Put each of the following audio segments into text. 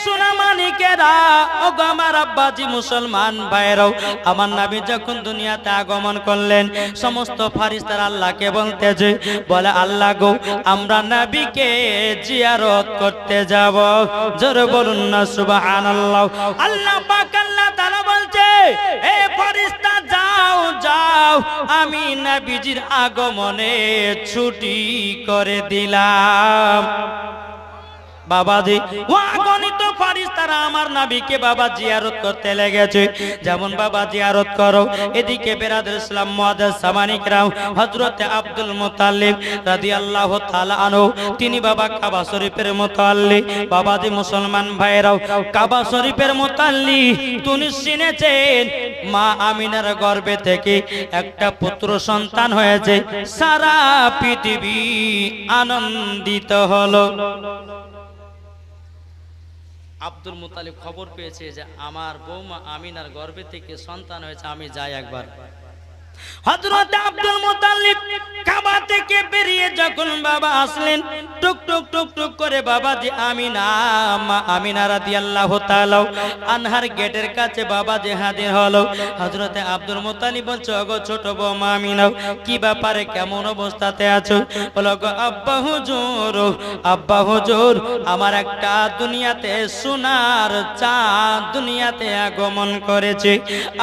সোনামানিকেরা, ও গো আমার আব্বাজি মুসলমান ভাইরাও, আমার নবী যখন দুনিয়াতে আগমন করলেন, সমস্ত ফারিস্তারা আল্লাহকে বলতেছে, বলে আল্লাহ গো, আমরা নবীকে জিয়ারত করতে যাব। জোরে বলুন না সুবহানাল্লাহ। আল্লাহ পাক আল্লাহ তাআলা বলছে, এ ফারিস্তা যাও যাও, আমি নবীজির আগমনে ছুটি করে দিলাম। বাবাজি অগণিত ফারিস্তারা আমার নবীকে বাবা জিয়ারত করতে লেগেছে। যেমন বাবা জিয়ারত করো, এদিকে বেরাদুল ইসলাম মুআজ্জাজ সামানী کرام হযরত আব্দুল মুত্তালিব রাদিয়াল্লাহু তাআলা আনহু, তিনি বাবা কাবা শরীফের মুতাল্লি। বাবাজি মুসলমান ভাইরাও, কাবা শরীফের মুতাল্লি তিনি শুনেছেন মা আমিনার গর্ভে থেকে একটা পুত্র সন্তান হয়েছে। সারা পৃথিবী আনন্দিত হলো। আব্দুল মুত্তালিব খবর পেয়েছে যে আমার বৌমা আমিনার গর্ভে থেকে সন্তান হয়েছে, আমি যাই একবার। হযরত আব্দুল মুত্তালিব কাবা থেকে বেরিয়ে যখন বাবা আসলেন, টুক টুক টুক টুক করে বাবাজি আমিনা, মা আমিনা রাদিয়াল্লাহু তাআলা আনহার গেটের কাছে বাবাজি হাজির হলো। হযরত আব্দুল মুত্তালিব বলছে, ওগো ছোট বৌমা আমিনা, কি ব্যাপারে, কেমন অবস্থাতে আছো? বলো গো আব্বা হুজুর, আব্বা হুজুর, আমার একটা দুনিয়াতে সোনার চাঁদ দুনিয়াতে আগমন করেছে।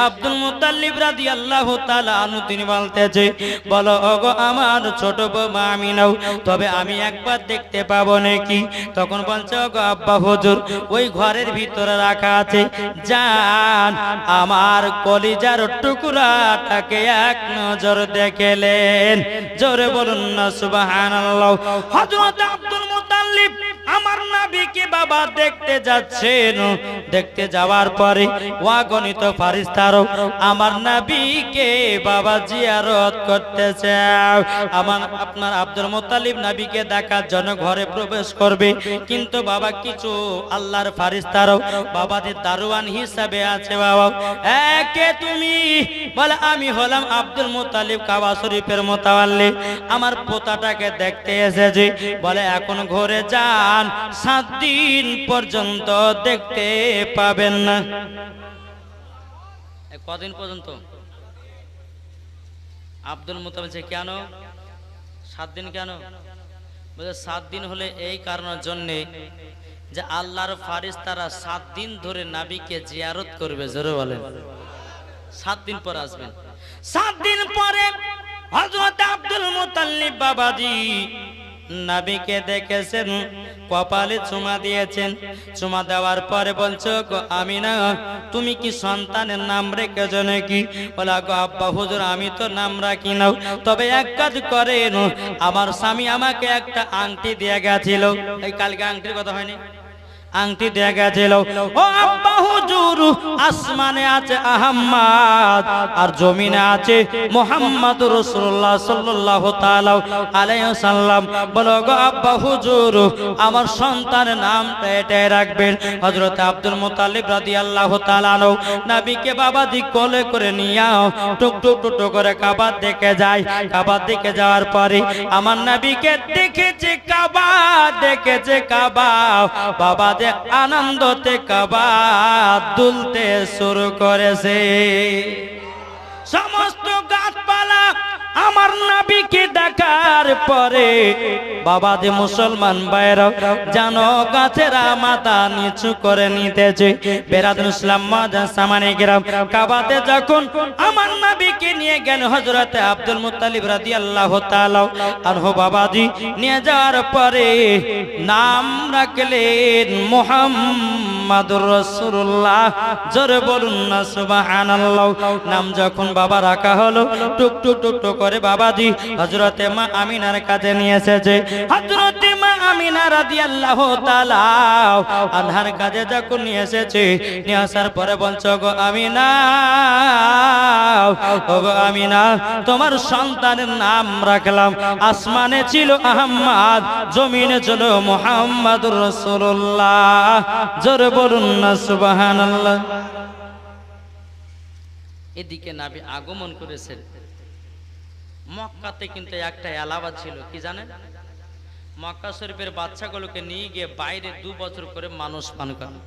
আব্দুল মুত্তালিব রাদিয়াল্লাহু তাআলা তিনি বলতেছে, বলো ওগো আমার ছোট বৌমা আমিনা, তবে আমি একবার দেখতে পাবো নাকি? তখন বলছে, ওগো আব্বা হুজুর, ওই ঘরের ভিতরে রাখা আছে, যান আমার কলিজার টুকরাটাকে এক নজর দেখলেন। জোরে বলুন না সুবহানাল্লাহ। হযরত আব্দুল মুত্তালিব আমার নবীকে বাবা দেখতে যাচ্ছেন। দেখতে যাওয়ার পরে অগণিত ফারিস্তারা আমার নবীকে বাবা জিয়ারত করতেছে। আপনার আব্দুল মুত্তালিব নবীকে দেখার জন্য ঘরে প্রবেশ করবে, কিন্তু বাবা কিছু আল্লাহর ফারিস্তারা বাবাদের দারোয়ান হিসাবে আছে। বাবা কে তুমি? বলে আমি হলাম আব্দুল মুত্তালিব, কাবা শরীফের মুতাওয়াল্লি, আমার পোতাটাকে দেখতে এসেছি। বলে এখন ঘরে যান, 7 দিন পর্যন্ত দেখতে পাবেন না। কদিন পর্যন্ত? আব্দুল মুত্তালিব বলছে, কেন 7 দিন? কেন? বলে 7 দিন হলে এই কারণের জন্য যে আল্লাহর ফারিস্তারা 7 দিন ধরে নবীকে জিয়ারত করবে। জোরে বলেন, 7 দিন পর আসবেন। 7 দিন পরে হযরত আব্দুল মুত্তালিব বাবাজি নবীকে দেখেছেন, কপালে চুমা দিয়েছেন। চুমা দেওয়ার পরে বলছো, গো আমিনা, তুমি কি সন্তানের নাম রেখেছো নাকি? বলা, গো আব্বা হুজুর, আমি তো নাম রাখি না, তবে এক কাজ করেন, আমার স্বামী আমাকে একটা আংটি দিয়ে গেছিল। এই কালকে আংটির কথা হয়নি? আংটি দিয়ে গেছিল। ও আব্বা হুজুর, আসমানে আছে আহমদ আর জমিনে আছে মুহাম্মদুর রাসূলুল্লাহ সাল্লাল্লাহু তাআলা আলাইহি ওয়াসাল্লাম। বলো গো আব্বা হুজুর, আমার সন্তানের নামটা এটাই রাখবেন। হযরত আব্দুল মুত্তালিব রাদিয়াল্লাহু তাআলা আনহু নবীকে বাবাজি কোলে করে নিয়ে টুক টুক টুক করে কাবার দিকে যায়। কাবার দিকে যাওয়ার পরে আমার নবীকে দেখেছে কাবা, দেখেছে কাবা। বাবা আনন্দতে কাবা দুলতে শুরু করেছে। সমস্ত গাছপালা আমার নবীকে দেখার পরে বাবা যে মুসলমান ভাইরা জানো গাছেরা মাথা নিচু করে নিতেছে। বেরাদুল ইসলাম মুআজ্জাজ সামানী کرام কাবাতে যখন আমার নবীকে নিয়ে গেল হযরত আব্দুল মুত্তালিব রাদিয়াল্লাহু তাআলা আনহু, বাবাজি নিয়ে যাওয়ার পরে নাম রাখলেন মুহাম্মাদুর রাসূলুল্লাহ। জোরে বলুন না সুবহানাল্লাহ। নাম যখন বাবা রাখা হলো, টুক টুক টুক টুক করে বাবাজি হযরতে মা আমিনার কাছে নিয়ে এসেছে। হযরতে মা আমিনা রাদিয়াল্লাহু তাআলা আনহার কাছে যখন নিয়ে এসেছে, নিয়ে আসার পরে বলছো, গো আমিনা, ও গো আমিনা, তোমার সন্তানের নাম রাখলাম। আসমানে ছিল আহমদ, জমিনে ছিল মুহাম্মাদুর রাসূলুল্লাহ। জোরে বলুন না সুবহানাল্লাহ। এদিকে নবী আগমন করেছেন। মক্কাতে কিন্তু একটা এলাকা ছিল, কি জানেন? মক্কা শরীফের বাচ্চাগুলোকে নিয়ে গিয়ে বাইরে 2 বছর করে মানুষ পান করা,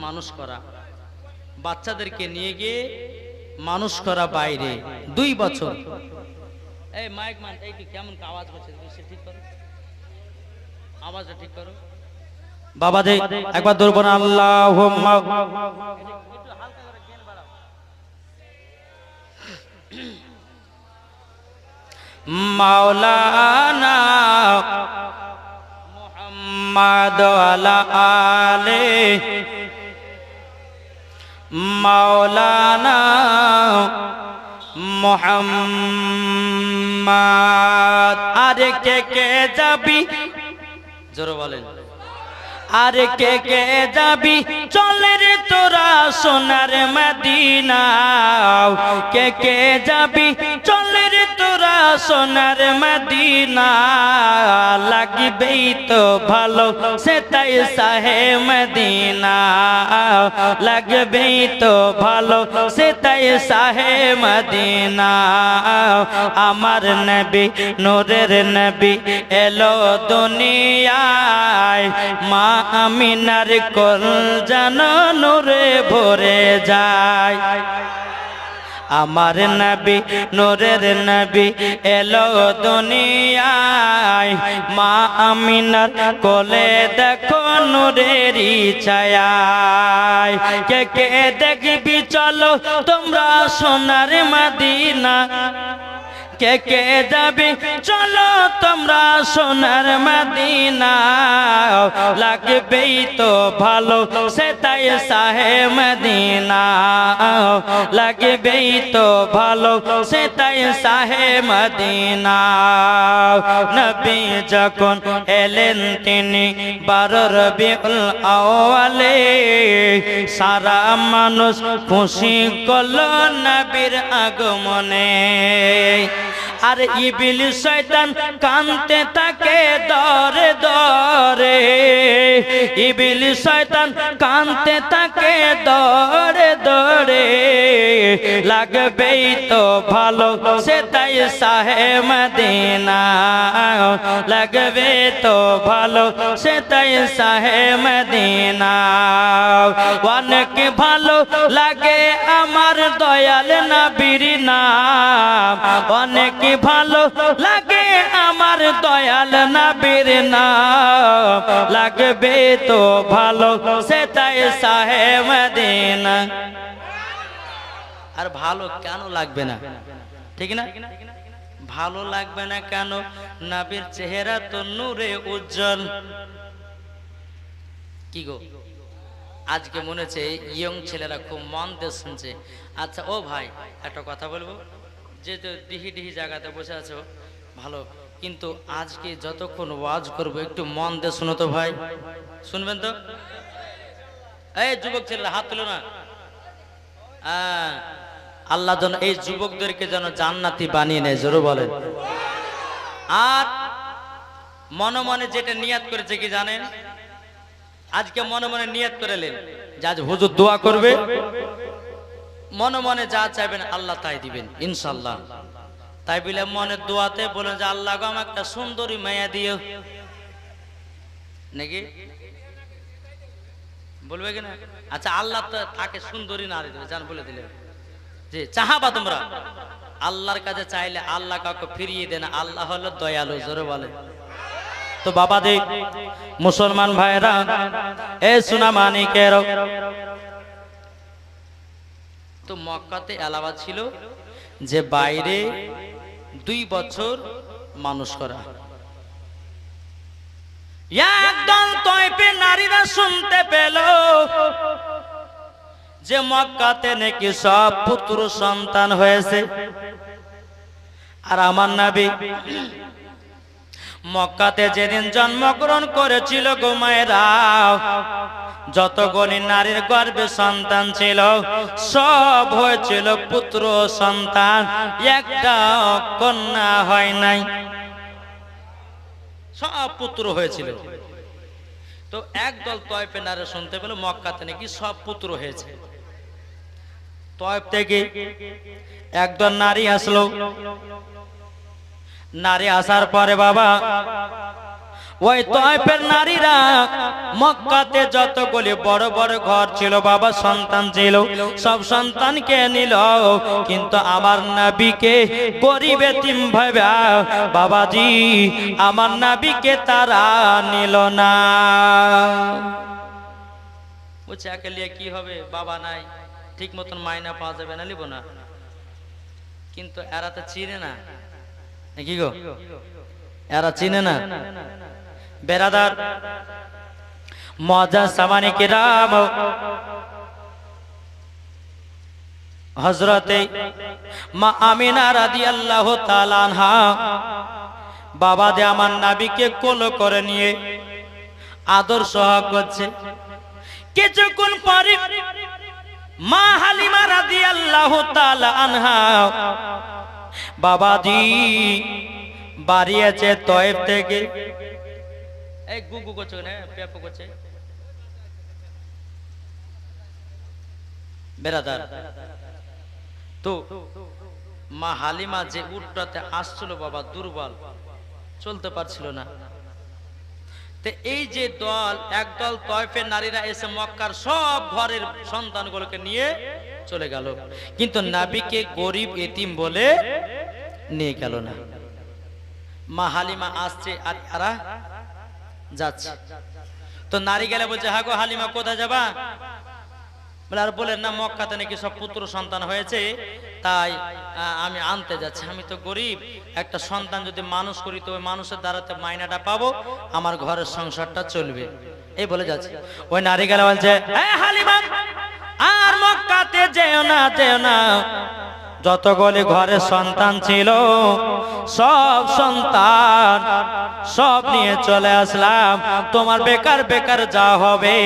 মানুষ করা, বাচ্চাদেরকে নিয়ে গিয়ে মানুষ করা বাইরে 2 বছর। এই মাইক মান, এই কেমন আওয়াজ হচ্ছে, ঠিক করো আওয়াজটা, ঠিক করো বাবা দে একবার দৌড় বলেন আল্লাহুম্মা। একটু হালকা করে জ্ঞান বাড়াও। মাওলানা মুহাম্মদ ওয়ালা আলে মাওলানা মুহাম্মদ। আরে কে যাবি, জোরে বলেন, আরে কে যাবি চলে রে তোরা সোনার মদিনা, কে যাবি চলে রে তোরা সোনার মদিনা, লাগবেই তো ভালো সে তাই সাহে মদিনা, লাগবেই তো ভালো সে তাই সাহে মদিনা। আমার নবী নূরের নবী এলো দুনিয়ায়, মা আমিনার কোল যেন নূরে ভরে যায়। আমার নবী নূরের নবী এলো দুনিয়ায়, মা আমিনার কোলে দেখো নূরেরই ছায়ায়। কে দেখবি চলো তোমরা সোনার মদিনা, কে যাবে চলো তোমরা সোনার মদিনা, লাগবেই তো ভালো সে তাই সাহে মদিনা, লাগবেই তো ভালো সে তাই সাহে মদিনা। নবী যখন এলেন তিনি 12 রবিউল আউয়ালে, সারা মানুষ খুশি করলো নবীর আগমনে। আর ইবলিস শয়তান কানতে থাকে দরে দরে, ইবলিস শয়তান কানতে থাকে দরে দরে, লাগবেই তো ভালো সে তাই সাহে মদিনা, লাগবে তো ভালো সে তাই সাহে মদিনা। অনেক ভালো লাগে আমার দয়াল নবীর নাম, অনেক ভালো লাগে আমার দয়াল নবীর নাম, লাগবে তো ভালো সে তাই সাহে মদিনা। আর ভালো কেন লাগবে না, ঠিক না? ভালো লাগবে না কেন? নবীর চেহারা তো নূরে উজ্জ্বল। কি গো, আজকে মনে হচ্ছে ইয়ং ছেলেরা খুব মন দিয়ে শুনছে। আচ্ছা ও ভাই, একটা কথা বলবো, যে তো ডিহি জায়গাতে বসে আছো ভালো, কিন্তু আজকে যতক্ষণ ওয়াজ করবো একটু মন দিয়ে শুনো তো ভাই, শুনবেন তো? এই যুবক ছেলেরা হাত তুলো না। আল্লাহ যেন এই যুবকদেরকে যেন জান্নাতি বানিয়ে নেয়, জোরে বলেন। আর মনে মনে যেটা নিয়াত করেছে কি জানেন, আজকে মনে মনে নিয়াত করেলেন যে আজ হুজুর দোয়া করবে, মনে মনে যা চাইবেন আল্লাহ তাই দিবেন ইনশাআল্লাহ। তাই বলে মনে দোয়াতে বলেন যে আল্লাহ গো আমাকে একটা সুন্দরী মায়া দিও, নাকি বলবে কিনা? আচ্ছা আল্লাহ তো তাকে সুন্দরী নারী দেবে, জান বলে দিলেন যে চাহাবা তোমরা আল্লাহর কাছে চাইলে আল্লাহ কাউকে ফিরিয়ে দেন, আল্লাহ হলো দয়ালু, জোরে বলে। তো বাবা দে মুসলমান ভাইরা, এ সোনা মানিকের, তো মক্কাতে এলাওয়া ছিল যে বাইরে 2 বছর মানুষ করা। একদল তয়পে নারীরা শুনতে পেল যে মক্কাতে নাকি সব পুত্র সন্তান হয়েছে। আর আমার নবী মক্কাতে যেদিন জন্মগ্রহণ করেছিল গো মায়েরা, যতগুলি নারীর গর্ভে সন্তান ছিল সব হয়েছিল পুত্র সন্তান, একটা কন্যা হয় নাই, সব পুত্র হয়েছিল। তো একদল তয়পে নারী শুনতে পেল মক্কাতে নাকি সব পুত্র হয়েছে। তয়প থেকে একদল নারী আসলো, নারী আসার পরে বাবা ওই তয়েফের নারীরা মক্কাতে যতগুলি বড় বড় ঘর ছিল বাবা, সন্তান ছিল, সব সন্তানকে নিল, কিন্তু আমার নবীকে গরিব এতিম ভাবে বাবাজি আমার নবীকে তারা নিল না। বলছে একে লিয়ে কি হবে, বাবা নাই, ঠিক মতন মাইনা পাওয়া যাবে না, নিব না। কিন্তু এরা তো চিনে না, কি গো, এরা চিনে না। বেরাদার মুআজ্জাজ সামানি কিরাম, হযরতে মা আমিনা রাদিয়াল্লাহু তাআলা আনহা বাবা দে আমার নবীকে কোলে করে নিয়ে আদর সহ করছে। কিছুক্ষণ পরে মা হালিমা রাদিয়াল্লাহু তাআলা আনহা বাবাজি বাড়িয়েছে তয়েফ থেকে। এই গুগু করছে না, পেপো করছে। বেরাদার তো মা হালিমা যে উটটাতে আসছিল বাবা, দুর্বল, চলতে পারছিল না। তো এই যে দল, একদল তয়েফের নারীরা এসে মক্কার সব ঘরের সন্তানগুলোকে নিয়ে চলে গেল, কিন্তু নবীকে গরিব এতিম বলে নিয়ে গেল না। মা হালিমা আসছে আর এরা যাচ্ছে। তো নারী গেলে বলছে, হ্যাঁ গো হালিমা কোথায় যাবা? বলে আর বলেন না, মক্কাতে নাকি সব পুত্র সন্তান হয়েছে, তাই আমি আনতে যাচ্ছি। আমি তো গরিব, একটা সন্তান যদি মানুষ করি তো ওই মানুষের দ্বারাতে মাইনাটা পাবো, আমার ঘরের সংসারটা চলবে, এই বলে যাচ্ছে। ওই নারী গেলে বলছে, হালিমা আর মক্কাতে যেও না, যেও না, যতগুলি ঘরে সন্তান ছিল সব সন্তান সব নিয়ে চলে আসলাম, তোমার বেকার বেকার যা হবে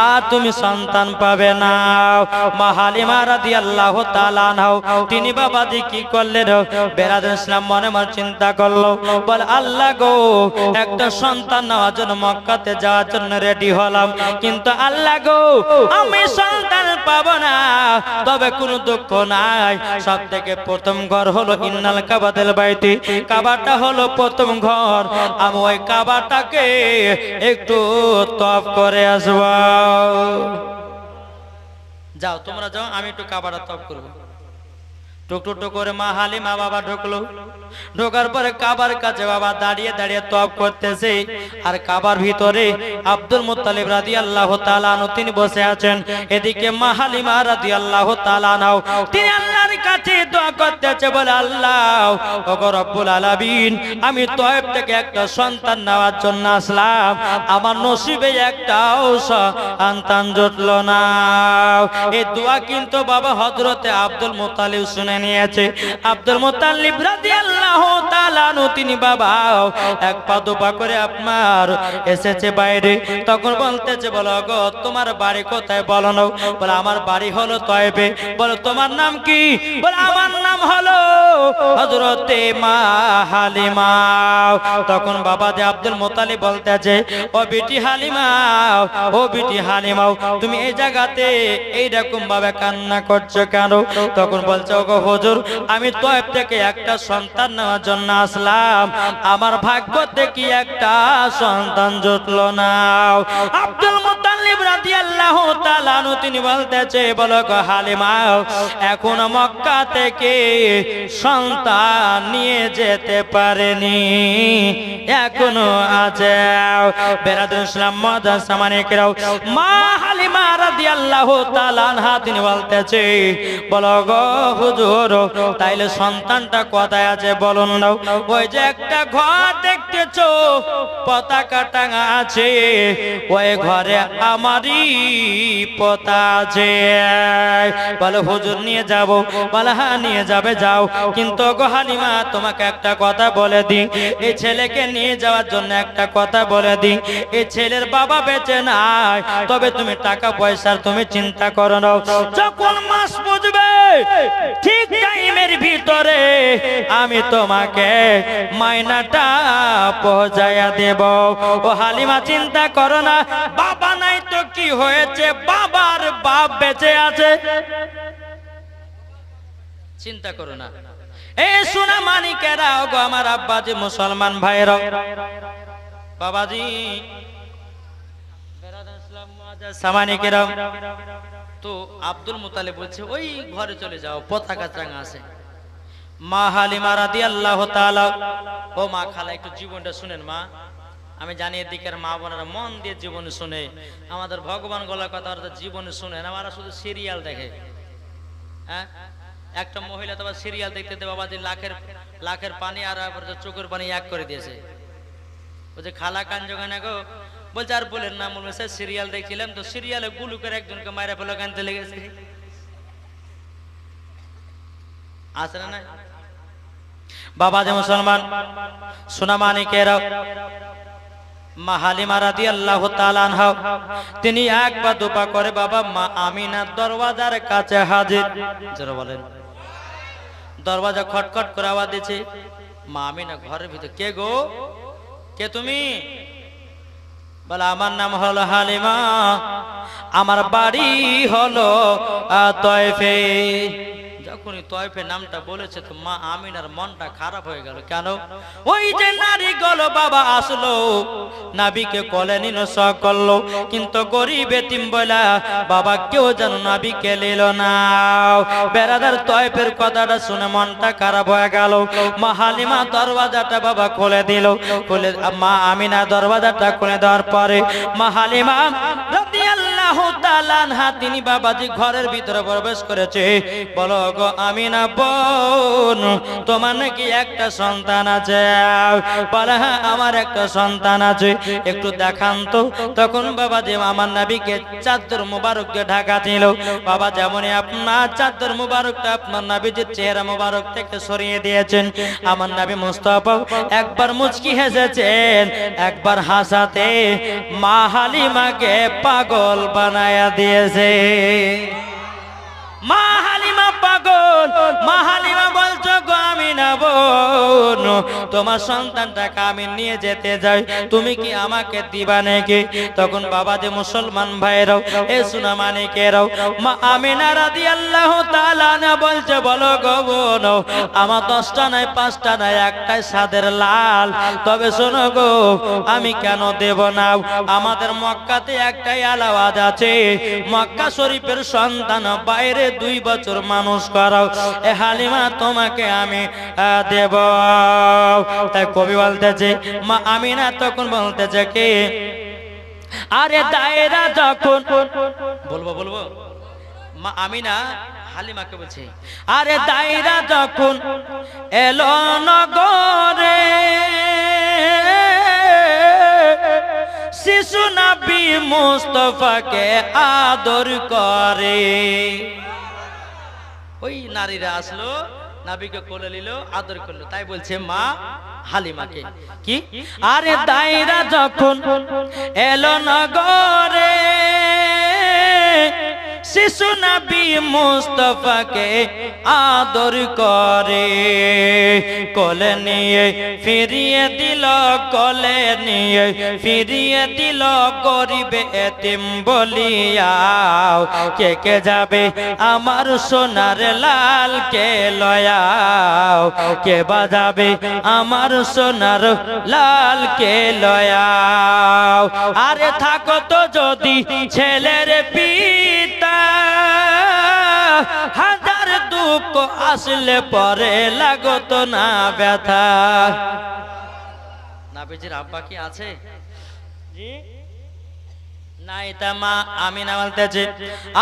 আর তুমি সন্তান পাবে না। মা হালিমা রাদিয়াল্লাহু তাআলা আনহা তিনি বাবাজি কি করলেন, বেরাদুল ইসলাম মনে মনে চিন্তা করলো, বলে আল্লাহ গো, একটা সন্তান নেওয়ার জন্য মক্কাতে যাওয়ার জন্য রেডি হলাম, কিন্তু আল্লাহ গো আমি সন্তান পাবো না। তবে কোনো দুঃখ নাই, সব থেকে প্রথম ঘর হলো ইন্নাল কাবাতুল বাইতি, কাবাটা হলো প্রথম ঘর, আমি ওই কাবাটাকে একটু তওয়াফ করে আসবো। যাও তোমরা যাও, আমি একটু কাবাটা তওয়াফ করবো। টুকটুক করে মা হালিমা বাবা ঢুকলো, ঢোকার পরে কাবার কাছে বাবা দাঁড়িয়ে দাঁড়িয়ে তওয়াফ করতেছে, আর কাবার ভিতরে আব্দুল মুত্তালিব রাদিয়াল্লাহু তাআলা আনহু তিনি বসে আছেন। এদিকে মা হালিমা রাদিয়াল্লাহু তাআলা আনহা তিনি আল্লাহর কাছে দোয়া করতেছে, বলে আল্লাহ ওগো রব্বুল আলামিন, আমি তয়েব থেকে একটা সন্তান নেওয়ার জন্য আসলাম, আমার নসিবে একটাও সন্তান জুটলো না। এই দোয়া কিন্তু বাবা হযরতে আব্দুল মুত্তালিব শুনে নিয়েছে। আব্দুল মুত্তালিব রাদিয়াল্লাহু তাআলা আনহু তিনি বাবা এক পা দুপা করে আপনার এসেছে বাইরে, তখন বলতেছে, বলো গো তোমার বাড়ি কোথায়? বলো না। বলে আমার বাড়ি হলো তয়েবে। বলো তোমার নাম কি? বলে আমার নাম হলো হযরতে মা হালিমা। তখন বাবা যে আব্দুল মুত্তালিব বলতেছে, ও বিটি হালিমা, ও বিটি হালিমা, তুমি এই জায়গাতে এইরকম ভাবে কান্না করছো কেন? তখন বলছে, ওগো হুজুর, আমি তয়েব থেকে একটা সন্তান নেওয়ার জন্য আসলাম, আমার ভাগ্যতে কি একটা সন্তান জুটলো না। আব্দুল মুত্তালিব রাদিয়াল্লাহু তাআলা আনহু তিনি বলতেছে, বলো গো হালিমা, এখন মক্কা থেকে সন্তান নিয়ে যেতে পারেনি, এখনো আছে। বেরাদুল ইসলাম মুআজ্জাজ সামানে কেরাও মা হালিমা রাদিয়াল্লাহু তাআলা আনহা তিনি বলতেছে, বলো গো হুজুর, তাইলে সন্তানটা কোথায় আছে বলুন না। ওই যে একটা ঘর দেখতেছো পতাকা টাঙা আছে, ওই ঘরে আমারই পতা আছে। বলে হুজুর নিয়ে যাব? বলে হ্যাঁ নিয়ে যাবে, যাও। কিন্তু গো হালিমা, তোমাকে একটা কথা বলে দিই, এই ছেলেকে নিয়ে যাওয়ার জন্য একটা কথা বলে দিই, এই ছেলের বাবা বেঁচে নাই, তবে তুমি টাকা পয়সার তুমি চিন্তা করো না, যখন মাস বুঝবে ঠিক টাইমের ভিতরে আমি তোমাকে মাইনাটা পৌঁছায়া দেব। ও হালিমা চিন্তা করো না, বাবা নাই তো কি হয়েছে, বাবার বাপ বেঁচে আছে, চিন্তা করো না। এ সোনা মানিকেরা গো আমার আব্বাজি মুসলমান ভাইরা বাবাজি সামানিকেরা তো আব্দুল মুতালিব বলছে ওই ঘরে চলে যাও পতাকা টাঙা আছে মা হালিমা রাদিয়াল্লাহু তাআলা ও মা খালা একটু জীবনটা শুনেন মা আমি জানি এদিকের মা বোনেরা মন দিয়ে জীবন শুনে আমাদের ভগবান গলা কথা জীবন শুনে আমরা শুধু সিরিয়াল দেখে হ্যাঁ একটা মহিলা তো সিরিয়াল দেখতে দেখতে বাবাজি লাখের পানি আর চোখের পানি এক করে দিয়েছে বলছে খালা কান জোগানে গো বলছে আর বলেন না মনে হচ্ছে সিরিয়াল দেখছিলাম তো সিরিয়ালে গুলু করে একজনকে মায়েরা ফেলে কানতে লেগেছে আছে না বাবা যে মুসলমান সোনা মানিকেরা মা হালিমা রাদিয়াল্লাহু তাআলা আনহা তিনি এক পা দুপা করে বাবা মা আমিনার দরওয়াজার কাছে হাজির যারা বলেন দরওয়াজা খটখট করে আওয়াজ দিচ্ছে মা আমিনা ঘরের ভিতর কে গো কে তুমি বলে আমার নাম হলো হালিমা আমার বাড়ি হলো তয়ফে যখনই তয়ফে নামটা বলেছে তো মা আমিনার মনটা খারাপ হয়ে গেল কেন ওই যে নারী গুলো বাবা আসলো নবীকে কোলে নিল সব করলো কিন্তু গরিব এতিম বলা বাবা কেউ যেন নবীকে নিল না বেরাদার তয়ফের কথাটা শুনে মনটা খারাপ হয়ে গেল মা হালিমা দরওয়াজাটা বাবা খুলে দিল খুলে মা আমিনা দরওয়াজাটা খুলে দেওয়ার পরে মা হালিমা রাদিয়াল্লাহু তাআলা আনহা তিনি বাবাজি ঘরের ভিতরে প্রবেশ করেছে বলো গো আমিনা বোন তোমার নাকি একটা সন্তান আছে বলে হ্যাঁ আমার একটা সন্তান আছে একটু দেখান তো তখন বাবা যে আমার নবীকে চাদর মুবারক দিয়ে ঢাকা ছিল বাবা যেমনই আপনার চাদর মুবারকটা আপনার নবীজির চেহারা মুবারক থেকে সরিয়ে দিয়েছেন আমার নবী মুস্তাফা একবার মুচকি হেসেছেন একবার হাসাতে মা হালিমাকে পাগল বানায়া দিয়েছে মা হালিমা পাগল মা হালিমা বলছো গো আমিনা বোন তোমার সন্তানটাকে আমি নিয়ে যেতে যাই তুমি কি আমাকে দিবা নাকি তখন বাবা যে মুসলমান ভাইরাও এ সোনা মানিকেরাও মা আমিনা রাদিয়াল্লাহু তাআলা না বলছে বলো গো বোন আমার 10টা নাই 5টা নাই একটাই সাদের লাল তবে শোনো গো আমি কেন দেব না আমাদের মক্কাতে একটাই আলাওয়াজ আছে মক্কা শরীফের সন্তান বাইরে 2 বছর মানুষ করাও এ হালিমা তোমাকে আমি দেব তাই কবি বলতেছে মা আমিনা তখন বলতেছে কি আরে দায়রা যখন বলবো মা আমিনা হালিমাকে বলছে আরে দায়রা যখন এলো নগরে শিশু নবী মুস্তাফাকে আদর করে ওই নারীরা আসলো নবীকে কোলে নিল আদর করলো তাই বলছে মা হালিমাকে কি আরে দায়রা যখন এলো নগরে শিশু নবী মুস্তাফাকে আদর করে কোলে নিয়ে ফিরিয়ে দিল কোলে নিয়ে ফিরিয়ে দিল গরিব এতিম বলিয়া কে কে যাবে আমার সোনার লাল কে লয়াও কে বাজাবে আমার সোনার লাল কে লয়াও আরে থাকো তো যদি ছেলের পিতা হাজার দুঃখ আসলে পরে লাগতো না ব্যথা নাবিজির আব্বা কি আছে জি নাই তা মা আমিনা বলতেছে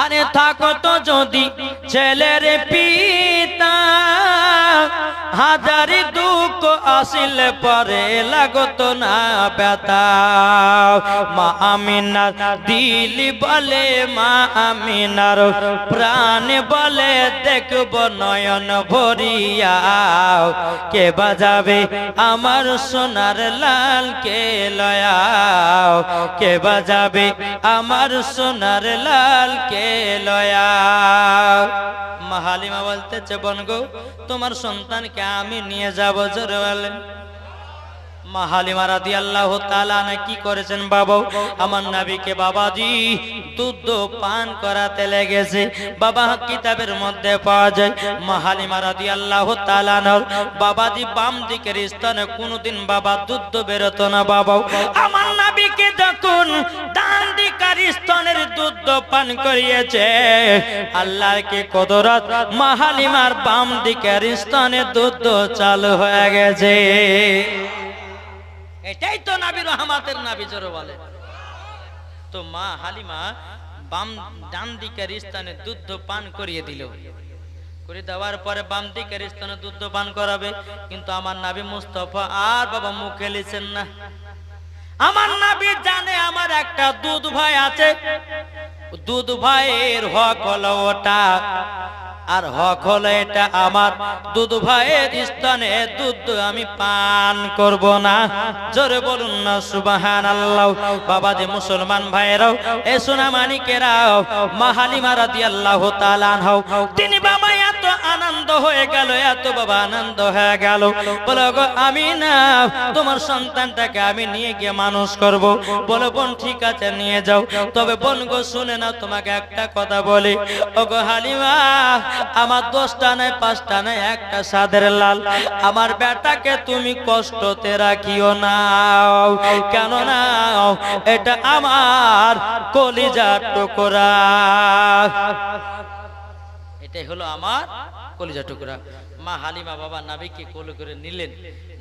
আরে থাকো তো যদি ছেলের পিতা হাজারি দুঃখ আসলে পরে লাগতো না ব্যথা মা আমিনার দিল বলে মা আমিনার প্রাণ বলে দেখব নয়ন ভরিয়া কে বাজাবে আমার সোনার লাল কে লয়াও কে বাজাবে আমার সোনার লাল কে লয়াও মা হালিমা বলতেছে বোন গো তোমার সন্তানকে আমি নিয়ে যাব জোরে বলেন মা হালিমা রাদিয়াল্লাহু তাআলা না কি করেছেন বাবা, আমার নবীকে বাবাজি দুধ পান করাতে লেগেছে। বাবা কিতাবের মধ্যে পাওয়া যায় মা হালিমা রাদিয়াল্লাহু তাআলা বাবাজি বাম দিকের স্থানে কোনোদিন বাবা দুধ বেরোতো না। বাবা আমার নবীকে যখন ডান দিকের স্থানের দুধ পান করিয়েছে, আল্লাহর কি কুদরত, মা হালিমার বাম দিকের স্থানে দুধ চালু হয়ে গেছে। এটাই তো নবী রহমতের নবী জোরে বলে। তো মা হালিমা বাম ডান দিকের স্থানে দুধ পান করিয়ে দিল। করে দেওয়ার পরে বাম দিকের স্থানে দুধ পান করাবে, কিন্তু আমার নবী মুস্তাফা আর বাবা মুখে লিছেন না। আমার নবী জানে আমার একটা দুধ ভাই আছে, দুধ ভাইয়ের হক হলো ওটা, আর হক হলো এটা। আমার দুধ ভাইয়ের স্থানে দুধ আমি পান করব না। জোরে বলুন না সুবহানাল্লাহ। বাবা যে মুসলমান ভাইরাও, এ সোনা মানিকেরাও, মা হালিমা রাদিয়াল্লাহু তাআলা আনহা তিনি বাবা এত আনন্দ হয়ে গেল, এত বাবা আনন্দ হয়ে গেল। বলে গো আমি না তোমার সন্তানটাকে আমি নিয়ে গিয়ে মানুষ করব। বলে বোন ঠিক আছে নিয়ে যাও, তবে বোন গো শুনে না তোমাকে একটা কথা বলি। ও গো হালিমা, আমার 10টা নয় 5টা নয় একটা সাদের লাল, আমার বেটাকে তুমি কষ্টতে রাখিও না। কেন না, এটা আমার কলিজার টুকরা, এটাই হলো আমার কলিজার টুকরা। মা হালিমা বাবা নবীকে কোলে করে নিলেন।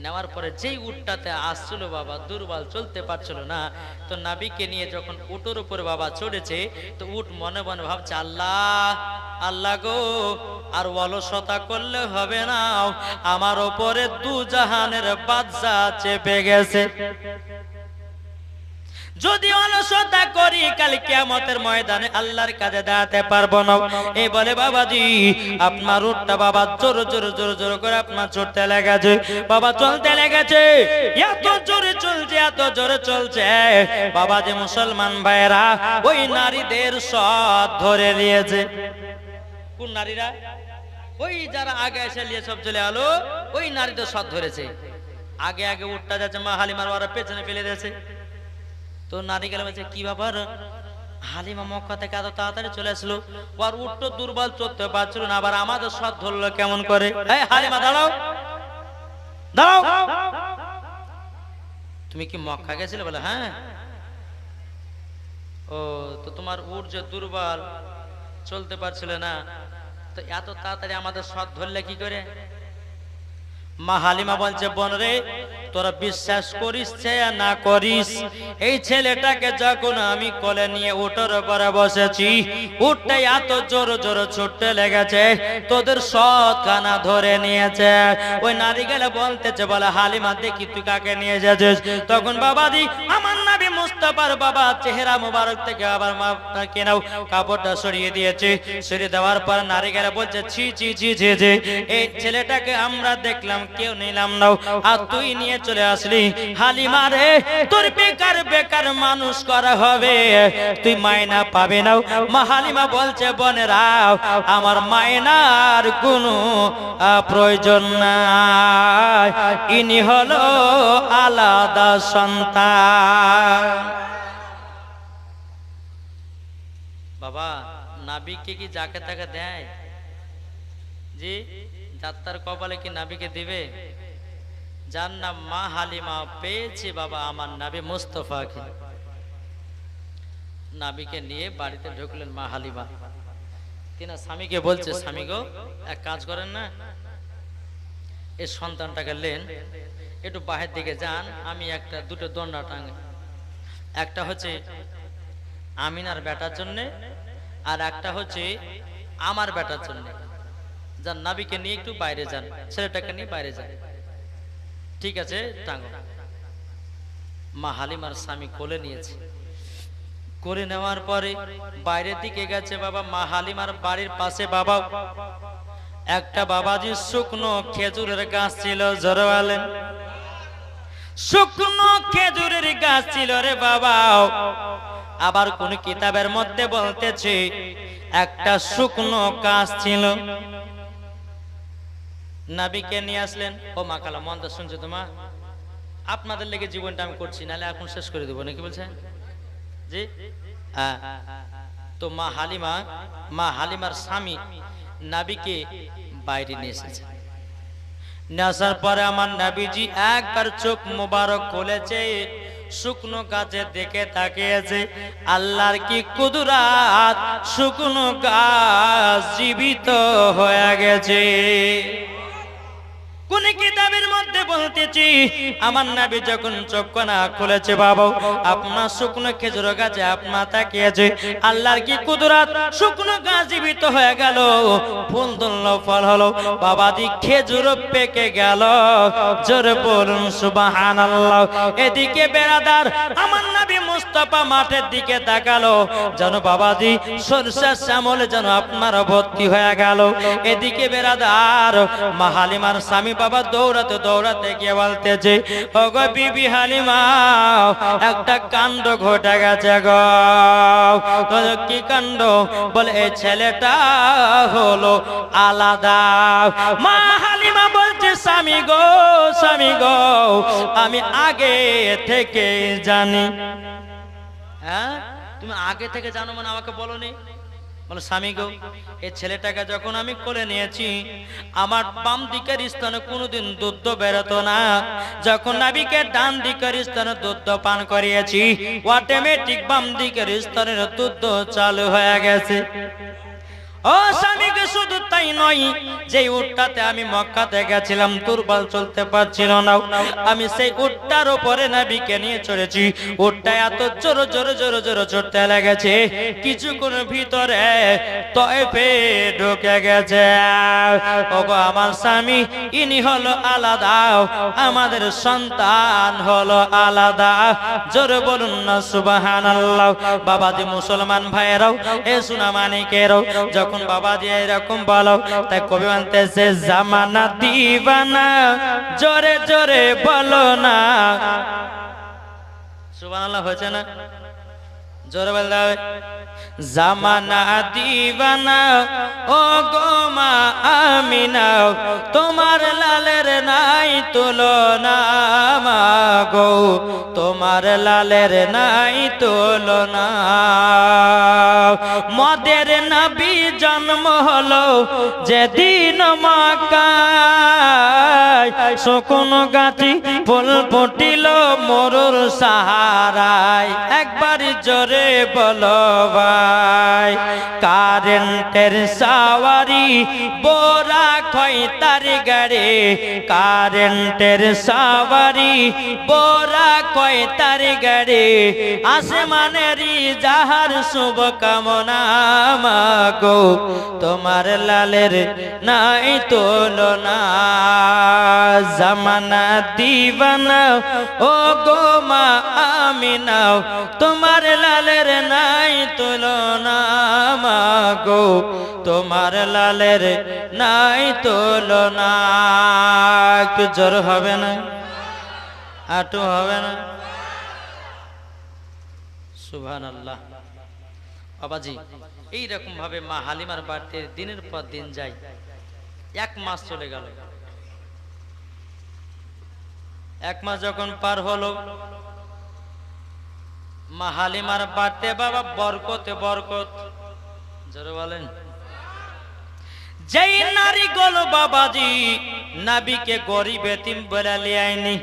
নেওয়ার পরে যেই উটটাতে আসছিল বাবা দুর্বল, চলতে পারছিল না, তো নবীকে নিয়ে যখন উটের উপরে বাবা চড়েছে, তো উট মনে মনে ভাবছে আল্লাহ আল্লাহ গো, আর অলসতা করলে হবে না, আমার উপরে দু জাহানের বাদশা চেপে গেছে। যদি অলসতা করি কাল কিয়ামতের ময়দানে আল্লাহর কাছে দাঁড়াতে পারবো না। এই বলে বাবাজি আপনার উটটা বাবা জোর জোর জোর জোর করে আপনার চড়তে লেগেছে, বাবা চলতে লেগেছে। এত জোরে চলছে, এত জোরে চলছে বাবাজি মুসলমান ভাইরা ওই নারীদের সব ধরে নিয়েছে। কোন নারীরা? ওই যারা আগে এসে নিয়ে সব চলে আলো, ওই নারীদের সব ধরেছে। আগে আগে উটটা যাচ্ছে, মা হালিমার ওরা পেছনে ফেলে দিয়েছে। তো নারী গেলে বলছে কি ব্যাপার, হালিমা মক্কা থেকে এত তাড়াতাড়ি চলে আসলো, আর উট্টো দুর্বল চলতে পারছিল না, আবার আমাদের সব ধরলো কেমন করে। এই হালিমা দাঁড়াও দাঁড়াও, তুমি কি মক্কা গেছিলে? বলে হ্যাঁ। ও তো তোমার উট যে দুর্বল চলতে পারছিল না, তো এত তাড়াতাড়ি আমাদের সব ধরলে কি করে? মা হালিমা বলছে বোন রে, তোরা বিশ্বাস করিস না করিস, এই ছেলেটাকে যখন আমি কোলে নিয়ে উটের উপরে বসেছি, উটটা এত জোর জোর ছুটতে লেগেছে, তোদের সব কানা ধরে নিয়েছে। ওই নারী গেলে বলতেছে, বলে হালিমা দেখি তুই কাকে নিয়ে যাচ্ছিস? তখন বাবাজি আমার নবী মুস্তাফার বাবা চেহারা মোবারক থেকে আবার মাকে নাও কাপড়টা সরিয়ে দিয়েছে। সরিয়ে দেওয়ার পর নারী গেলে বলছে ছি ছি ছি ছি ছি, এই ছেলেটাকে আমরা দেখলাম কেউ নিলাম না, আর তুই নিয়ে চলে আসলি। হালিমা রে, তোর বেকার বেকার মানুষ করা হবে, তুই মায়না পাবে না। মা হালিমা বলছে বোনেরা আমার মায়নার কোনো প্রয়োজন নাই, ইনি হলো আলাদা সন্তান। বাবা নাবিকে কি যাকে তাকে দেয়? জি, যাত্রার কপালে কি নাবিকে দিবে? যার নাম মা হালিমা পেয়েছে বাবা আমার নবী মুস্তাফাকে, নাবিকে নিয়ে বাড়িতে ঢুকলেন মা হালিমা। তিনি স্বামীকে বলছে, স্বামী গো এক কাজ করেন না, এই সন্তানটাকে নেন, একটু বাহির দিকে যান, আমি একটা দুটো দণ্ডা টাঙে, একটা হচ্ছে আমিনার বেটার জন্যে, আর একটা হচ্ছে আমার বেটার জন্যে। যান নাবিকে নিয়ে একটু বাইরে যান, ছেলেটাকে নিয়ে বাইরে যান। ঠিক আছে টাঙ্গো। মা হালিমার স্বামী কোলে নিয়েছে, করে নেওয়ার পরে বাইরের দিকে গেছে বাবা। মা হালিমার বাড়ির পাশে বাবা একটা বাবাজি শুকনো খেজুরের গাছ ছিল, জোরওয়ালেন শুকনো খেজুরের গাছ ছিল রে বাবা। আবার কোন কিতাবের মধ্যে বলতেছে একটা শুকনো গাছ ছিল। নাবিকে নিয়ে আসলেন। ও মা কালা মন্দ শুনছো তোমা? আপনাদের লেগে জীবনটা আমি করছি, নাহলে এখন শেষ করে দেবো নাকি বলছে জি। তো মা হালিমার স্বামী নাবিকে বাইরে নিয়ে এসেছে। নিয়ে আসার পরে আমার নাবিজি একবার চোখ মোবারক খুলেছে, শুকনো গাছে দেখে তাকিয়েছে, আল্লাহর কি কুদরাত, শুকনো গাছ জীবিত হয়ে গেছে। কোন কিতাবের মধ্যে বলতেছি আমার নবী যখন চক্ষুনা খুলেছে, বাবা আপনার শুকনো খেজুর গাছে আপনার তাকিয়েছে, আল্লাহর কি কুদরত, শুকনো গাছ জীবিত হয়ে গেল, ফুল ধরলো, ফল হলো, বাবাজি খেজুর পেকে গেল। জোরে বলুন সুবহানাল্লাহ। এদিকে বেরাদার আমার নবী মুস্তাফা মাঠের দিকে তাকালো, যেন বাবাজি সরষা শ্যামল যেন আপনার ভর্তি হয়ে গেল। এদিকে বেরাদার মা হালিমার স্বামী বাবা দৌড়াতে দৌড়াতে গিয়ে বলতেছে, ওগো বিবি হালিমা, একটা কাণ্ড ঘটে গেছে গো। কি কাণ্ড? বলে এই ছেলেটা হলো আলাদা। মা হালিমা বলছে, স্বামী গো, স্বামী গো, আমি আগে থেকে জানি। হ্যাঁ, তুমি আগে থেকে জানো মানে আমাকে বলোনি? বলো, স্বামী গো, এই ছেলেটাকে যখন আমি কোলে নিয়েছি, আমার বাম দিকের স্থানে কোনোদিন দুধ বেরোতো না, যখন নাবিকে ডান দিকের স্থানে দুধ পান করিয়েছি, অটোমেটিক বাম দিকের স্তরের দুধ চালু হয়ে গেছে। ও স্বামীকে শুধু তাই নয়, যে উটটাতে আমি মক্কাতে গেছিলাম, দুর্বল চলতে পারছিল না, আমি সেই উটটার উপরে নবীকে নিয়ে চড়েছি। উটটা এত জোরে জোরে জোরে জোরে চড়তে লেগেছে, কিছুক্ষণ ভিতরে তয়েফে ঢুকে গেছে। ওগো আমার স্বামী, ইনি হলো আলাদা, আমাদের সন্তান হলো আলাদা। জোরে বলুন না সুবহানাল্লাহ। বাবাজি মুসলমান ভাইয়েরাও, এ সোনা মানিকেরাও, যখন বাবা দিয়ে এরকম বলো, তাই কবি বলতেছে, জামানা দিবানা, জোরে জোরে বলো না। সুবহানাল্লাহ হয়েছে না? জোরে বলতে হবে। জামানা দিবানা, ও গো মা আমিনা, তোমার লালের নাই তুলনা, মা গো তোমার লালের নাই তুলনা। মদের নবী জন্ম হলো যেদিন মক্কায়, শুকনো গাছি ফুল ফুটিল মরুর সাহারায়। একবার জোরে বলো ভাই, কারেন্টের সাওয়ারি বোরা খয়তার গাড়ি, কারেন্টের সাওয়ারি বোরা খয়তার গাড়ি, আসমানেরই যাহার শুভ কামনা, মাগো তোমার লালের নাই তুলনা। জামানা দিবানা, ও গো মা আমিনা, তোমার লালের নাই তুলনা, মাগো তোমার লালের নাই তুলনা। একটু জোর হবে না? আটু হবে না? সুবহানাল্লাহ। বাবাজি এইরকম ভাবে মা হালিমার বাড়িতে দিনের পর দিন যায়। 1 মাস চলে গেল। 1 মাস যখন পার হলো, মা হালিমার বাড়িতে বাবা বরকতে বরকত। জোরে বলেন। যেই নারী গুলো বাবাজি নবীকে গরিব এতিম বলে লিয়ায়নি,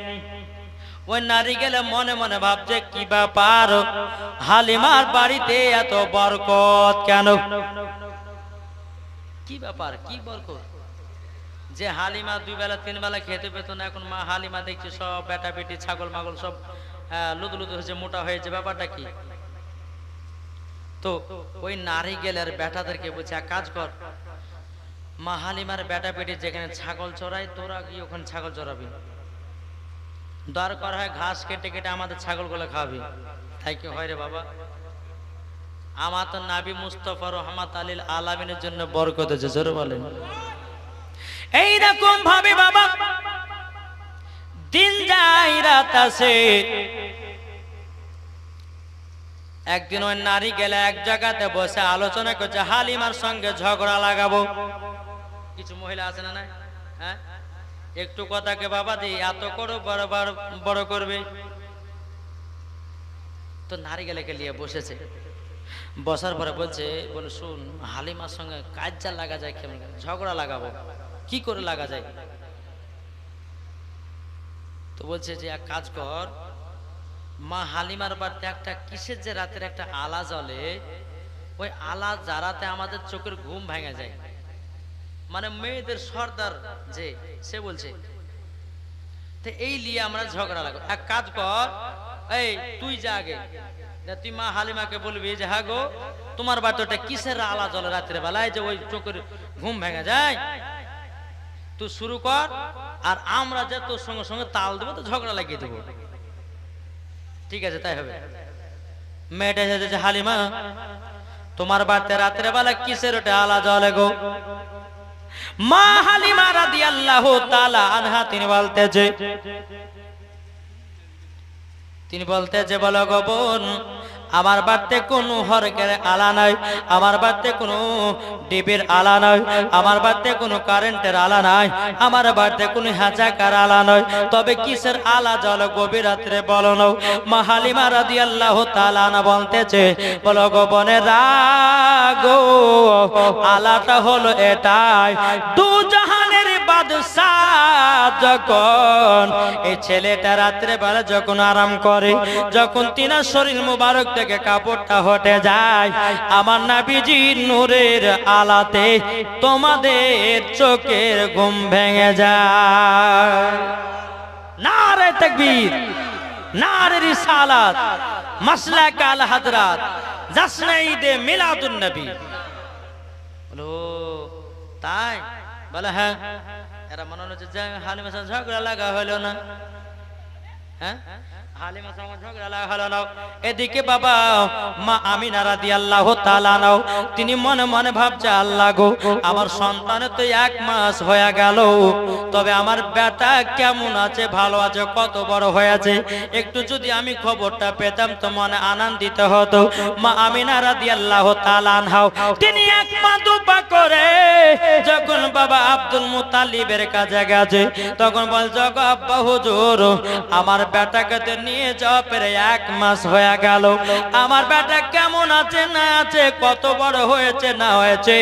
ওই নারী গেলে মনে মনে ভাবছে, কি ব্যাপার, হালিমার বাড়িতে এত বরকত কেন? কি ব্যাপার, কি বরকত? যে হালিমা 2 বেলা 3 বেলা খেতে পেত না, এখন মা হালিমা দেখছে সব বেটা বেটি ছাগল মাগল সব লুদু লুদু হয়েছে, মোটা হয়েছে, ব্যাপারটা কি? তো ওই নারী গেলে আর বেটাদেরকে বলছে, এক কাজ কর, মা হালিমার বেটা বেটি যেখানে ছাগল চড়ায়, তোরা গিয়ে ওখানে ছাগল চড়াবি, দরকার হয় ঘাস কেটে কেটে আমাদের ছাগলগুলো খাবি। তাই কি হয় রে বাবা? আমার তো নবী মুস্তাফা রহমাত আলিল আলামিনের জন্য বরকত হয়েছে। জোরে বলেন। এইরকম ভাবে বাবা দিন যায় রাত আসে। একদিন ওই নারী গেলে এক জায়গাতে বসে আলোচনা করছে, হালিমার সঙ্গে ঝগড়া লাগাবো। কিছু মহিলা আছে না? হ্যাঁ, একটু কথাকে বাবা দি এত করো বড় করবে। তো নারী গেলেকে নিয়ে বসেছে, বসার পরে বলছে, বলে শুন, হালিমার সঙ্গে কাজা লাগা যায় কেমন, ঝগড়া লাগাবো কি করে লাগা যায়? তো বলছে যে এক কাজ কর, মা হালিমার বাড়িতে একটা কিসের যে রাতের একটা আলা জ্বলে, ওই আলা জ্বালাতে আমাদের চোখের ঘুম ভেঙে যায়। মানে মেয়েদের সর্দার যে সে বলছে, তো এই নিয়ে আমরা ঝগড়া লাগো। এক কাজ কর, এই তুই যা আগে, তুই মা হালিমাকে বলবি যে হ্যাঁ গো, তোমার বাড়িতে কিসের আলা জ্বলে রাত্রে বেলায় যে ওই চোখের ঘুম ভেঙে যায়, তুই শুরু কর, আর আমরা যে তোর সঙ্গে সঙ্গে তাল দেবো, তো ঝগড়া লাগিয়ে দেবো। ঠিক আছে, তাই হবে। মেয়েটা এসেছে, হালিমা তোমার বাড়িতে রাত্রে বেলা কিসের ওটা আলা জ্বলে গো? মা হালিমা রাদিয়াল্লাহু তাআলা আনহা তিনি বলতেছে বলো গো বোন, আমার বাড়িতে কোনো হরকের আলা নাই, আমার বাড়িতে কোনো ডিবির আলা নাই, আমার বাড়িতে কোনো কারেন্টের আলা নাই, আমার বাড়িতে কোনো হ্যাচাকার আলা নয়, তবে কিসের আলা জ্বলে গভীর রাত্রে বলো না? মা হালিমা রাদিয়াল্লাহু তাআলা আনহা বলতেছে বলো গো বোনেরা গো, আলাটা হলো এটাই, দু জাহানের বাদশাহ যখন এই ছেলেটা রাত্রে বেলা যখন আরাম করে, যখন তিনার শরীর মুবারক থেকে কাপড়টা হটে যায়, আমার নবীজির নূরের আলাতে তোমাদের চোখের ঘুম ভেঙে যায়। নারে তাকবীর, নারে রিসালাত, মাসলাক আল হযরত, জশ্নে ঈদে মিলাদুন নবী। বলো তাই? বলে হ্যাঁ। এরা মনে হচ্ছে যে হালিমার সাথে ঝগড়া লাগা হলো না, হ্যাঁ হালিমার সঙ্গে ঝগড়া লাগা হলো না। এদিকে বাবা মা আমিনা রাদিয়াল্লাহু তাআলা নাও তিনি মনে মনে ভাবছে, আল্লাহ গো, আমার সন্তানের তো 1 মাস হয়ে গেল, তবে আমার বেটা কেমন আছে, ভালো আছে, কত বড় হয়েছে, একটু যদি আমি খবরটা পেতাম তো মনে আনন্দিত হতো। মা আমিনা রাদিয়াল্লাহু তাআলা আনহা তিনি 1 পা 2 পা করে যখন বাবা আব্দুল মুত্তালিবের কাছে গেছে, তখন বলছে গো আব্বা হুজুর, আমার বেটাকে তো নিয়ে যাওয়া পরে 1 মাস হয়ে গেল, আমার বেটা কেমন আছে না আছে, কত বড় হয়েছে না হয়েছে,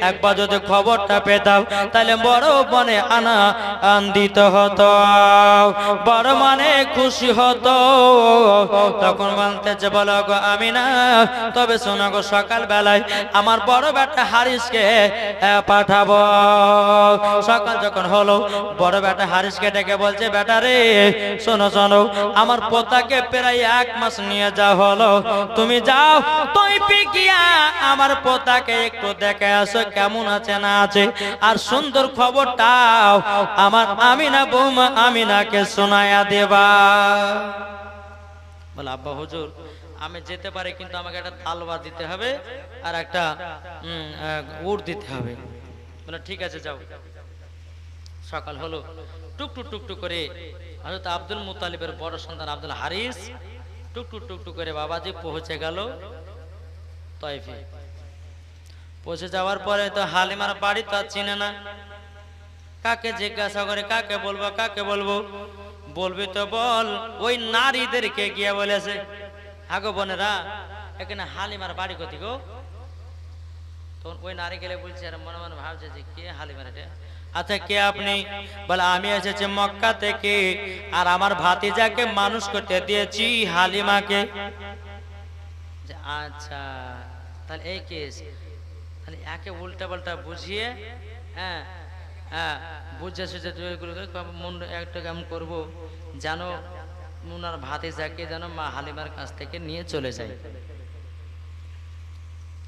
একবার যদি খবরটা পেতাম তাহলে বড় মনে আনন্দিত হতো, বড় মানে খুশি হতো। তখন বলতেছে বলো গো আমিনা, তবে শোনো গো, সকাল বেলায় আমার বড় বেটা হারিসকে পাঠাবো। সকাল যখন হলো, বড় বেটা হারিসকে ডেকে বলছে, বেটা রে শোনো শোনো, আমার পোতাকে প্রায় 1 মাস নিয়ে যাওয়া হলো, তুমি যাও তুই গিয়া আমার পোতাকে একটু দেখে আসো কেমন আছে না আছে, আর সুন্দর খবরটাও আমার আমিনা বৌমা আমিনাকে শোনায়া দেবা। বলে আব্বা হুজুর আমি যেতে পারি, কিন্তু আমাকে একটা তালবা দিতে হবে আর একটা উট দিতে হবে। বলে ঠিক আছে যাও। সকাল হলো, টুকটুক টুকটুক করে হযরত আব্দুল মুত্তালিবের বড় সন্তান আব্দুল হারিস টুকটুক টুকটুক করে বাবাজি পৌঁছে গেল তায়েফে। পৌঁছে যাওয়ার পরে তো হালিমার বাড়ি তো আর চিনে না, কাকে জিজ্ঞাসা করে, কাকে বলবো কাকে বলবো, বলবি তো বল। ওই নারীদেরকে গিয়ে বলেছে, আগো বোনেরা এখানে হালিমার বাড়ি কোথায় গো? তখন ওই নারী গেলে বলছে, আর মনে মনে ভাবছে যে কে হালিমার এটা, আচ্ছা কে আপনি? বলে আমি এসেছি মক্কা থেকে, আর আমার ভাতিজাকে মানুষ করতে দিয়েছি হালিমাকে। আচ্ছা তাহলে এই কেস, তাহলে একে উল্টা পাল্টা বুঝিয়ে হ্যাঁ হ্যাঁ বুঝে সুঝে মন একটা কেমন করবো যেন ওনার ভাতিজাকে যেন মা হালিমার কাছ থেকে নিয়ে চলে যায়।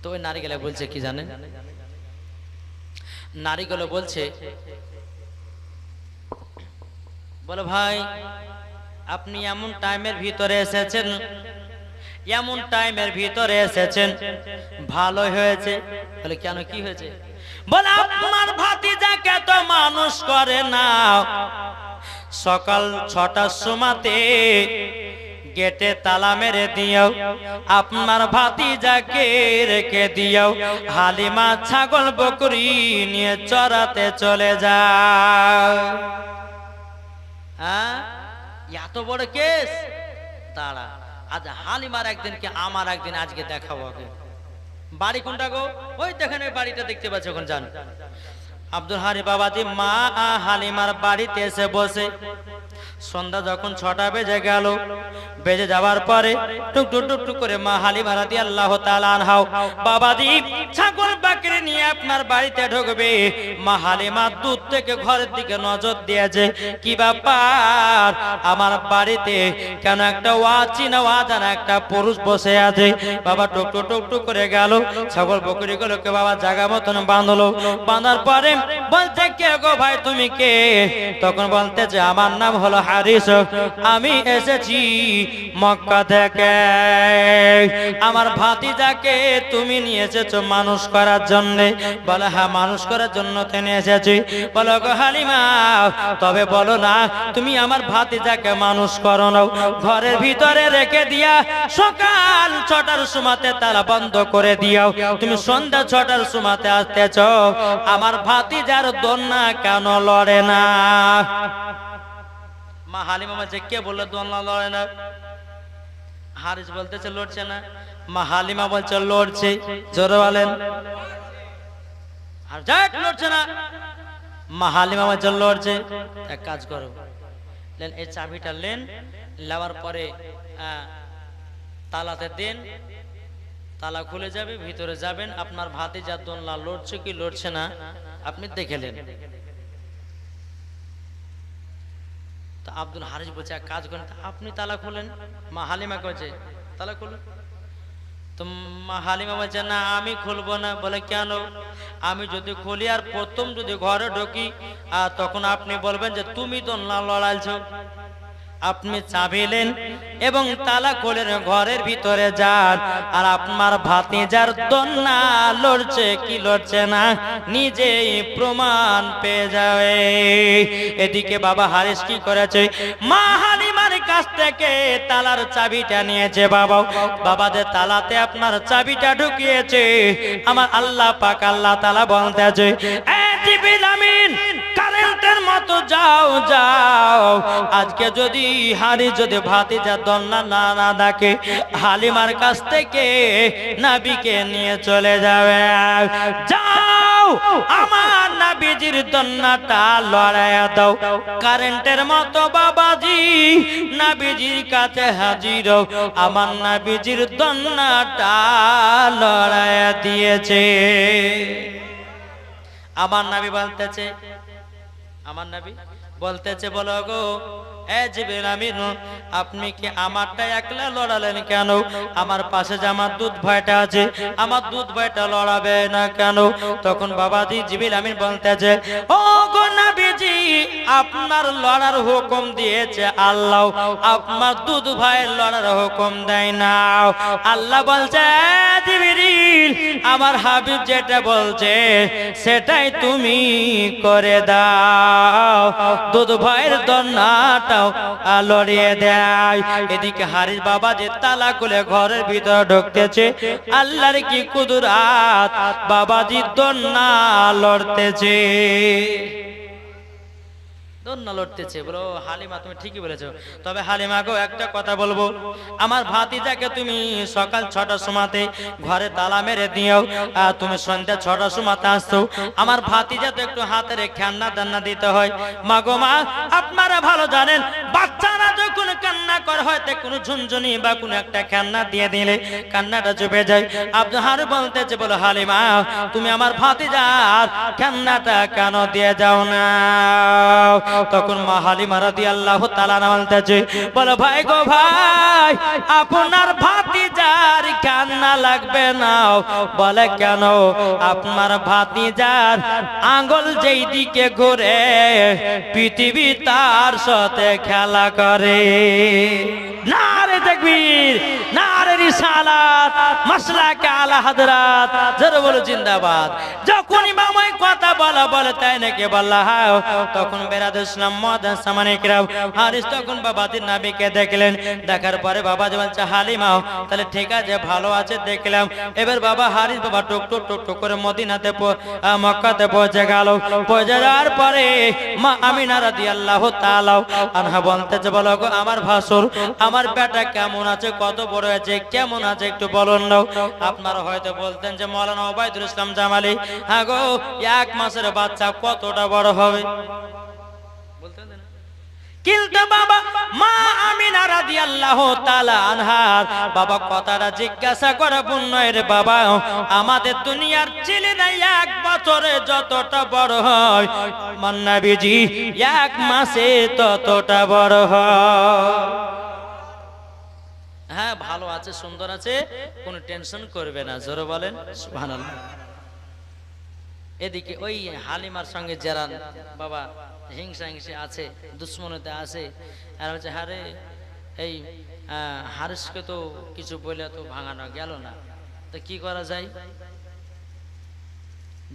তো ওই নারীগুলো বলছে কি জানেন? নারীগুলো বলছে, বলো ভাই আপনি এমন টাইমের ভিতরে এসেছেন, এমন টাইমের ভিতরে এসেছেন, ভালো হয়েছে। বলে কেন, কি হয়েছে? বলে আপনার ভাতিজাকে তো মানুষ করে না, সকাল 6টার সময়তে গেটে তালা মেরে দিও, আপনার ভাতিজাকে রেখে দিও, হালিমা ছাগল বকরি নিয়ে চড়াতে চলে যায়। হ্যাঁ, এত বড় কেস। তারা আজ হালিমার একদিন কি আমার একদিন আজকে দেখাবো। আগে বাড়ি কোনটা গো? ওই দেখেন ওই বাড়িটা দেখতে পাচ্ছ, ওখানে যান। আব্দুল হারি বাবাজি মা হালিমার বাড়িতে এসে বসে। সন্ধ্যা যখন 6টা বেজে গেল, বেজে যাওয়ার পরে টুকটুক টুকটুক করে মা হালিমা রাদিয়াল্লাহু তাআলা আনহা বাবাজি ছাগল বাকরি নিয়ে আপনার বাড়িতে ঢুকবে। মা হালিমা দূর থেকে ঘরের দিকে নজর দিয়েছে, কি ব্যাপার আমার বাড়িতে কেন একটা অচেনা অজানা একটা পুরুষ বসে আছে। বাবা টুকটুক টুকটুক করে গেল, ছাগল বকরিগুলোকে বাবা জায়গা মতন বাঁধলো। বাঁধার পরে বলতে, কে গো ভাই তুমি কে? তখন বলতে যে আমার নাম হলো হারিস, আমি এসেছি মক্কা থেকে। আমার ভাতিজাকে তুমি নিয়ে এসেছো মানুষ করার জন্য? বলে হ্যাঁ, মানুষ করার জন্য তিনি এসেছি। বলো গো হালিমা, তবে বলো না তুমি আমার ভাতিজাকে মানুষ করো না, ঘরের ভিতরে রেখে দিয়া সকাল 6টার সময়তে তালা বন্ধ করে দিও, তুমি সন্ধ্যা 6টার সময়তে আসতেছ, আমার ভাতিজার দোলনা কেন লড়ে না? মা হালিমা বলছে, কে বললো দোলনা লড়ে না? হারিস বলতেছে লড়ছে না। মা হালিমা বলছে লড়ছে। জোরে বলেন। আর যাক লড়ছে না। মা হালিমা বলছে লড়ছে। এক কাজ করো, লেন এই চাবিটা লেন, নেওয়ার পরে তালাতে দেন, তালা খুলে যাবে, ভিতরে যাবেন, আপনার ভাতিজার দোলনা লড়ছে কি লড়ছে না আপনি দেখে নেন। আব্দুল হারিস বলছে এক কাজ করেন, আপনি তালা খুলেন। মা হালিমা কইছে তালা খুলেন। তো মা হালিমা বলছে না আমি খুলবো না। বলে কেন? আমি যদি খুলি আর প্রথম যদি ঘরে ঢুকি তখন আপনি বলবেন যে তুমি দোলনা লড়াইছো। আপনি চাবিলেন এবং তালা খুলেন, ঘরের ভিতরে যান, আর আপনার ভাতিজার দোলনা লড়ছে কি লড়ছে না নিজেই প্রমাণ পেয়ে যাবে। এদিকে বাবা হারিস কি করেছে, মা হালিমার কাছ থেকে তালার চাবিটা নিয়েছে। বাবাদের তালাতে আপনার চাবিটা ঢুকিয়েছে। আমার আল্লাহ পাক আল্লাহ তাআলা বলতেছে, এ জিবরিল আমিন কারেন্টের মতো যাও যাও, আজকে যদি হারি যদি ভাতিজা দোলনা না ডাকে, হালিমার কাছ থেকে নবীকে নিয়ে চলে যাবে। যাও আমার নবীজির দোলনাটা লড়াইয়া দাও। কারেন্টের মতো বাবাজি নবীজির কাছে হাজির, আমার নবীজির দোলনাটা লড়াইয়া দিয়েছে। আমার নবী বলতেছে, আমার নবী বলতেছে, বলো গো এ জিবরিল আমিন আপনি কি আমারটা একলা লড়ালেন কেন? আমার পাশে যে আমার দুধ ভাইটা আছে, আমার দুধ ভাইটা লড়াবে না কেন? তখন বাবাজি জিবরিল আমিন বলতেছে, ও গো নবীজি আপনার লড়ার হুকুম দিয়েছে আল্লাহ, আপনার দুধ ভাইয়ের লড়ার হুকুম দেয় না। আল্লাহ বলছে, জিবরিল আমার হাবিব যেটা বলছে সেটাই তুমি করে দাও, দুধ ভাইয়ের দোলনাটাও লড়িয়ে দেয়। এদিকে হারিস বাবা যে তালা খুলে ঘরের ভিতর ঢুকতেছে, আল্লাহর কি কুদরাত, বাবাজি দোলনা লড়তেছে, দোলনা লড়তেছে। বলো হালিমা তুমি ঠিকই বলেছো। তবে হালিমা গো একটা কথা বলবো, আমার ভাতিজাকে তুমি সকাল 6টার সময়তে ঘরে তালা মেরে দিও, তুমি সন্ধ্যা 6টার সময়তে আসছো। আমার ভাতিজা তো একটু হাতের খেলনা দান্না দিতে হয়। মা গো মা আপনারা ভালো জানেন, বাচ্চারা যখন কান্না করে হয়তো কোনো ঝুনঝুনি বা কোনো একটা খেলনা দিয়ে দিলে কান্নাটা চুপে যায়। আব্দুল হার বলতেছে, বলো হালিমা তুমি আমার ভাতিজার খেলনাটা কেন দিয়ে যাও না? তখন মা হালিমা রাদিয়াল্লাহু তাআলা বলতেছে, বলো ভাই গো ভাই আপনার ভাতিজার কান্না লাগবে না। বলে কেন? আপনার ভাতিজার আঙ্গুল যেই দিকে ঘুরে পৃথিবী তার সাথে খেলা করে। নারে তাকবীর, নারে রিসালাত। রিসালাত মাসলাকে আলা হযরত জোরে বলো জিন্দাবাদ। যখন ইমাম ওই কথা বলে তাই নাকি বললা তখন বেরাদ ইসলাম মুআদ্দাস সামানিকরাম হারিস তখন বাবাদের নবীকে দেখলেন। দেখার পরে বাবা যে বলছে হালিমা তাহলে ঠিক আছে ভালো আছে দেখলাম। এবার বাবা হারিস বাবা টুক টুক টুক টুক করে মদিনাতে মক্কাতে পৌঁছে গেল। পৌঁছে যাওয়ার পরে মা আমিনা রাদিয়াল্লাহু তাআলা আনহা বলতেছে বলো গো আমার ভাসুর আমার বেটা কেমন আছে, কত বড় আছে, কেমন আছে একটু বলুন না। আপনারা হয়তো বলতেন যে মাওলানা ওবায়দুল ইসলাম জামালি হ্যাঁ গো 1 মাসের বাচ্চা কতটা বড় হবে বলতেন না। কিন্তু বাবা মা আমিনা রাদিয়াল্লাহু তাআলা আনহার বাবা কথাটা জিজ্ঞাসা করে বুনয়ের বাবা আমাদের দুনিয়ার ছেলে না 1 বছরে যতটা বড় হয় আমার নবীজি 1 মাসে ততটা বড় হয়। হ্যাঁ ভালো আছে সুন্দর আছে কোনো টেনশন করবে না, জোরে বলেন সুবহানাল্লাহ। এদিকে ওই হালিমার সঙ্গে যারা বাবা হিংসা আছে দুশ্মনতে আছে আর হচ্ছে হারে এই হারিসকে তো কিছু বলে তো ভাঙানো গেল না, তো কি করা যায়।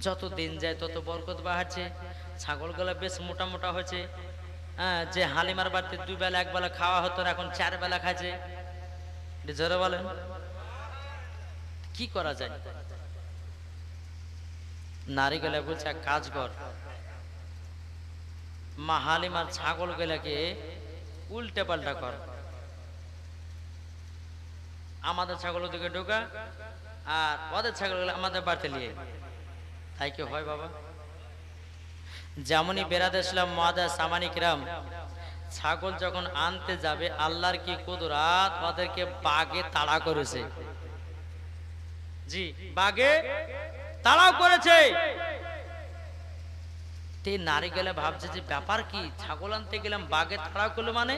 যত দিন যায় তত বরকত বাড়ছে, ছাগলগুলো বেশ মোটা মোটা হয়েছে। যে হালিমার বাড়িতে 2 বেলা 1 বেলা খাওয়া হতো এখন 4 বেলা খাচ্ছে, জোরে বলেন কি করা যায়। নারী গেলে বলছে এক কাজ কর মা হালিমার ছাগল গুলাকে উল্টে পাল্টা কর, আমাদের ছাগল ওদিকে ঢোকা আর ওদের ছাগল গুলো আমাদের বাড়িতে নিয়ে, তাই কি হয় বাবা। যেমনই বেরাদ ইসলাম মুআদ্দাস সামানিকরাম ছাগল যখন আনতে যাবে আল্লাহর কি কুদরত ওদেরকে বাগে তাড়া করেছে, জি বাগে তাড়াও করেছে। তে নারী গেলে ভাবছে যে ব্যাপার কি, ছাগল আনতে গেলাম বাগে তাড়াও করলো মানে।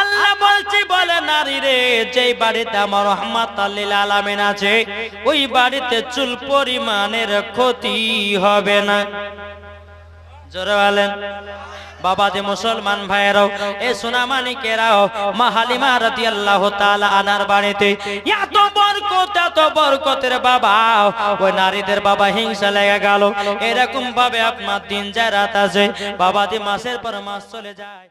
আল্লাহ বলছে বলে নারী রে যেই বাড়িতে আমার রাহমাতাল লিল আলামিন আছে ওই বাড়িতে চুল পরিমাণের ক্ষতি হবে না, জোরে বলেন। বাবা যে মুসলমান ভাইরাও এ সোনামানিকেরাও মা হালিমা রাদিয়াল্লাহু তাআলা আনার বাড়িতে এত বরকতের বাবা ওই নারীদের বাবা হিংসা লেগে গেল। এরকম ভাবে আপনার দিন যায় রাত আছে বাবা যে মাসের পর মাস চলে যায়।